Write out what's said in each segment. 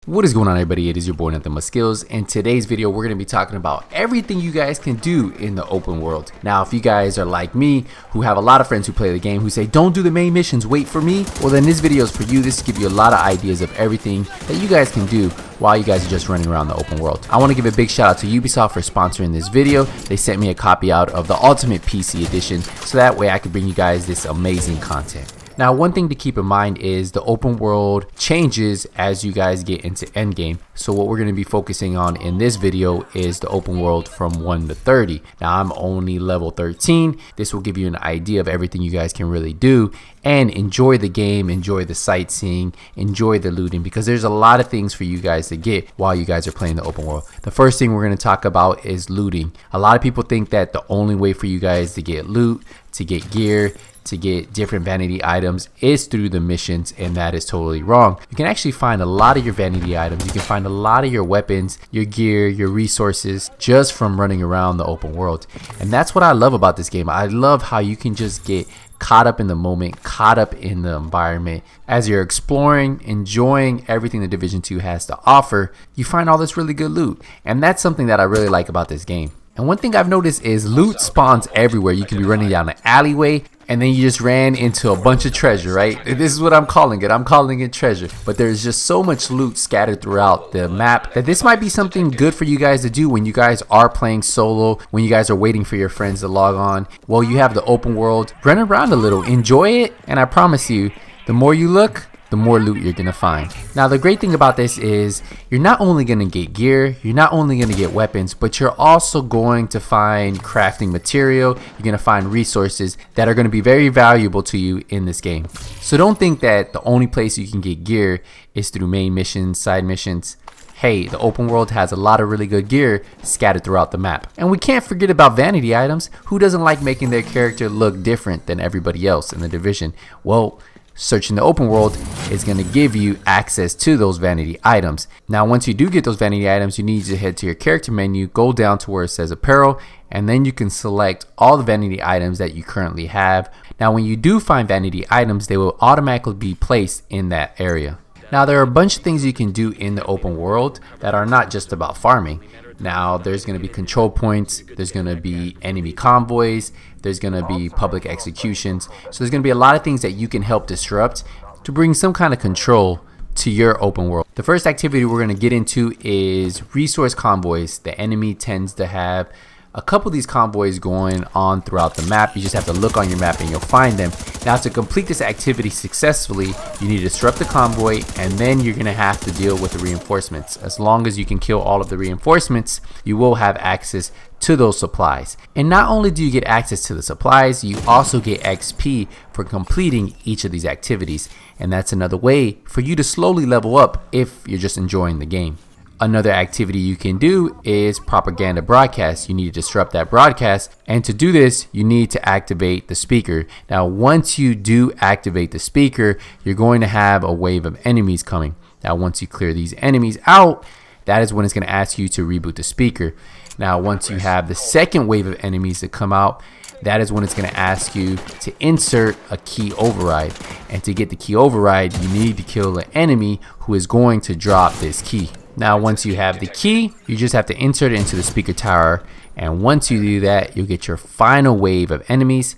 What is going on, everybody? It is your boy Nothing But Skills. In today's video, we're going to be talking about everything you guys can do in the open world. Now, if you guys are like me, who have a lot of friends who play the game, who say, don't do the main missions, wait for me. Well, then this video is for you. This will give you a lot of ideas of everything that you guys can do while you guys are just running around the open world. I want to give a big shout out to Ubisoft for sponsoring this video. They sent me a copy out of the Ultimate PC Edition, so that way I could bring you guys this amazing content. Now, one thing to keep in mind is the open world changes as you guys get into endgame. So what we're going to be focusing on in this video is the open world from 1 to 30. Now, I'm only level 13. This will give you an idea of everything you guys can really do and enjoy the game, enjoy the sightseeing, enjoy the looting, because there's a lot of things for you guys to get while you guys are playing the open world. The first thing we're going to talk about is looting. A lot of people think that the only way for you guys to get loot, to get gear, to get different vanity items is through the missions, and that is totally wrong. You can actually find a lot of your vanity items, you can find a lot of your weapons, your gear, your resources just from running around the open world. And that's what I love about this game. I love how you can just get caught up in the moment, caught up in the environment. As you're exploring, enjoying everything the Division 2 has to offer, you find all this really good loot. And that's something that I really like about this game. And one thing I've noticed is loot spawns everywhere. You can be running down an alleyway and then you just ran into a bunch of treasure, right? This is what I'm calling it. I'm calling it treasure. But there's just so much loot scattered throughout the map that this might be something good for you guys to do when you guys are playing solo, when you guys are waiting for your friends to log on. Well, you have the open world. Run around a little, enjoy it, and I promise you, the more you look, the more loot you're gonna find. Now, the great thing about this is you're not only gonna get gear, you're not only gonna get weapons, but you're also going to find crafting material. You're gonna find resources that are gonna be very valuable to you in this game. So don't think that the only place you can get gear is through main missions, side missions. Hey, the open world has a lot of really good gear scattered throughout the map. And we can't forget about vanity items. Who doesn't like making their character look different than everybody else in the division? Well, searching the open world is going to give you access to those vanity items. Now, once you do get those vanity items, you need to head to your character menu, go down to where it says apparel, and then you can select all the vanity items that you currently have. Now, when you do find vanity items, they will automatically be placed in that area. Now, there are a bunch of things you can do in the open world that are not just about farming. Now, there's going to be control points, there's going to be enemy convoys, there's going to be public executions. So there's going to be a lot of things that you can help disrupt to bring some kind of control to your open world. The first activity we're going to get into is resource convoys. The enemy tends to have a couple of these convoys going on throughout the map. You just have to look on your map and you'll find them. Now, to complete this activity successfully, you need to disrupt the convoy, and then you're going to have to deal with the reinforcements. As long as you can kill all of the reinforcements, you will have access to those supplies. And not only do you get access to the supplies, you also get XP for completing each of these activities. And that's another way for you to slowly level up if you're just enjoying the game. Another activity you can do is propaganda broadcast. You need to disrupt that broadcast, and to do this you need to activate the speaker. Now, once you do activate the speaker, you're going to have a wave of enemies coming. Now, once you clear these enemies out, that is when it's going to ask you to reboot the speaker. Now, once you have the second wave of enemies to come out, that is when it's going to ask you to insert a key override. And to get the key override, you need to kill the enemy who is going to drop this key. Now, once you have the key, you just have to insert it into the speaker tower, and once you do that, you'll get your final wave of enemies.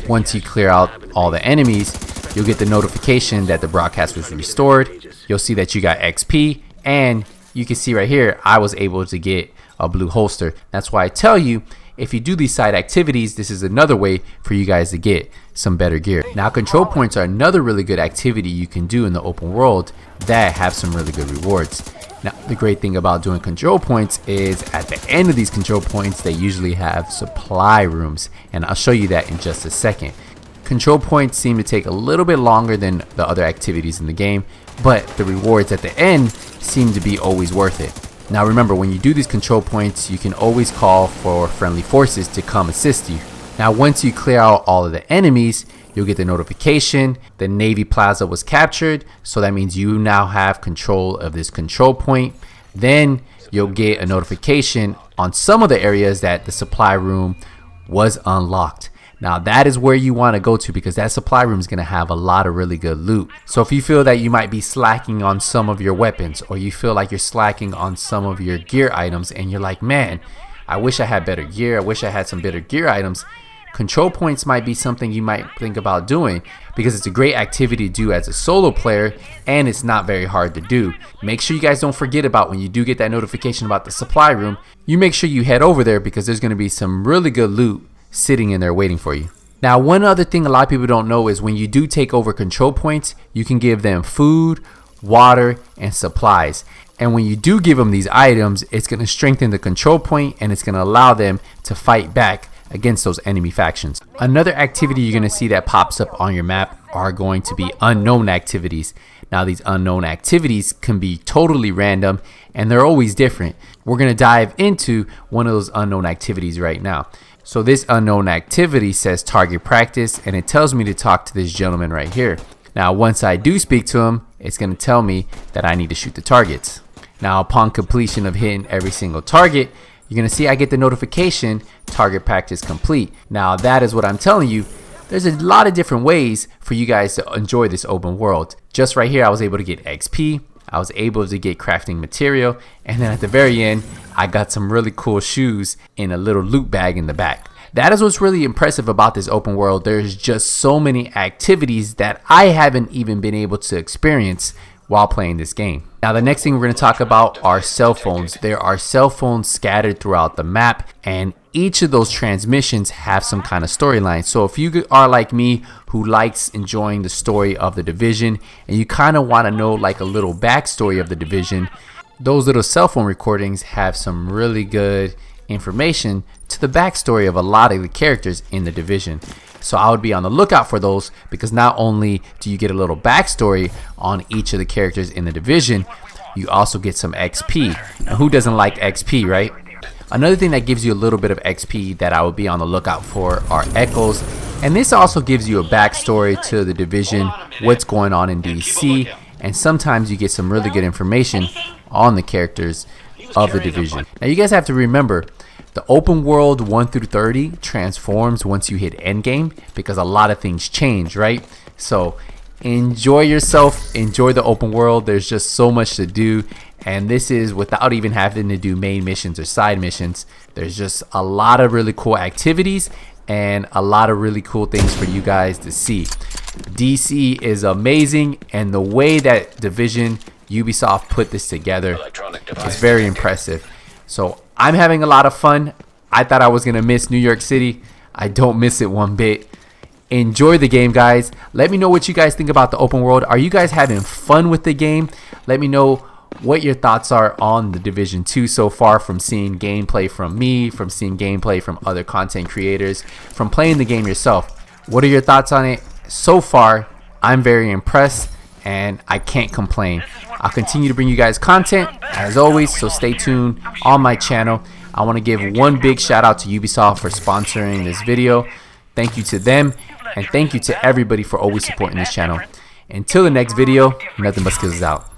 Once you clear out all the enemies, you'll get the notification that the broadcast was restored. You'll see that you got XP, and you can see right here, I was able to get a blue holster. That's why I tell you, if you do these side activities, this is another way for you guys to get some better gear. Now, control points are another really good activity you can do in the open world that have some really good rewards. Now, the great thing about doing control points is at the end of these control points, they usually have supply rooms, and I'll show you that in just a second. Control points seem to take a little bit longer than the other activities in the game, but the rewards at the end seem to be always worth it. Now, remember, when you do these control points, you can always call for friendly forces to come assist you. Now, once you clear out all of the enemies, you'll get the notification the Navy Plaza was captured, so that means you now have control of this control point. Then you'll get a notification on some of the areas that the supply room was unlocked. Now that is where you want to go to, because that supply room is going to have a lot of really good loot. So if you feel that you might be slacking on some of your weapons, or you feel like you're slacking on some of your gear items, and you're like, man, I wish I had better gear, I wish I had some better gear items, control points might be something you might think about doing, because it's a great activity to do as a solo player, and it's not very hard to do. Make sure you guys don't forget about when you do get that notification about the supply room, you make sure you head over there, because there's going to be some really good loot sitting in there waiting for you. Now, one other thing a lot of people don't know is when you do take over control points, you can give them food, water, and supplies. And when you do give them these items, it's going to strengthen the control point, and it's going to allow them to fight back against those enemy factions. Another activity you're going to see that pops up on your map are going to be unknown activities. Now, these unknown activities can be totally random, and they're always different. We're going to dive into one of those unknown activities right now. So this unknown activity says target practice, and it tells me to talk to this gentleman right here. Now, once I do speak to him, it's going to tell me that I need to shoot the targets. Now, upon completion of hitting every single target, you're going to see I get the notification, target practice complete. Now, that is what I'm telling you. There's a lot of different ways for you guys to enjoy this open world. Just right here, I was able to get XP. I was able to get crafting material. And then at the very end, I got some really cool shoes in a little loot bag in the back. That is what's really impressive about this open world. There's just so many activities that I haven't even been able to experience while playing this game. Now, the next thing we're going to talk about are cell phones. There are cell phones scattered throughout the map, and each of those transmissions have some kind of storyline. So if you are like me, who likes enjoying the story of the Division, and you kind of want to know like a little backstory of the Division, those little cell phone recordings have some really good information to the backstory of a lot of the characters in the Division. So I would be on the lookout for those, because not only do you get a little backstory on each of the characters in the Division, you also get some XP. Now, who doesn't like XP, right? Another thing that gives you a little bit of XP that I would be on the lookout for are echoes. And this also gives you a backstory to the Division, what's going on in DC, and sometimes you get some really good information on the characters of the Division. Now, you guys have to remember, the open world 1 through 30 transforms once you hit endgame, because a lot of things change, right? So enjoy yourself, enjoy the open world. There's just so much to do, and this is without even having to do main missions or side missions. There's just a lot of really cool activities and a lot of really cool things for you guys to see. DC is amazing, and the way that Division Ubisoft put this together is very impressive. So I'm having a lot of fun. I thought I was going to miss New York City. I don't miss it one bit. Enjoy the game, guys. Let me know what you guys think about the open world. Are you guys having fun with the game? Let me know what your thoughts are on the Division 2 so far, from seeing gameplay from me, from seeing gameplay from other content creators, from playing the game yourself. What are your thoughts on it? So far, I'm very impressed, and I can't complain. I'll continue to bring you guys content as always, so stay tuned on my channel. I want to give one big shout out to Ubisoft for sponsoring this video. Thank you to them, and thank you to everybody for always supporting this channel. Until the next video, nothing but skills out.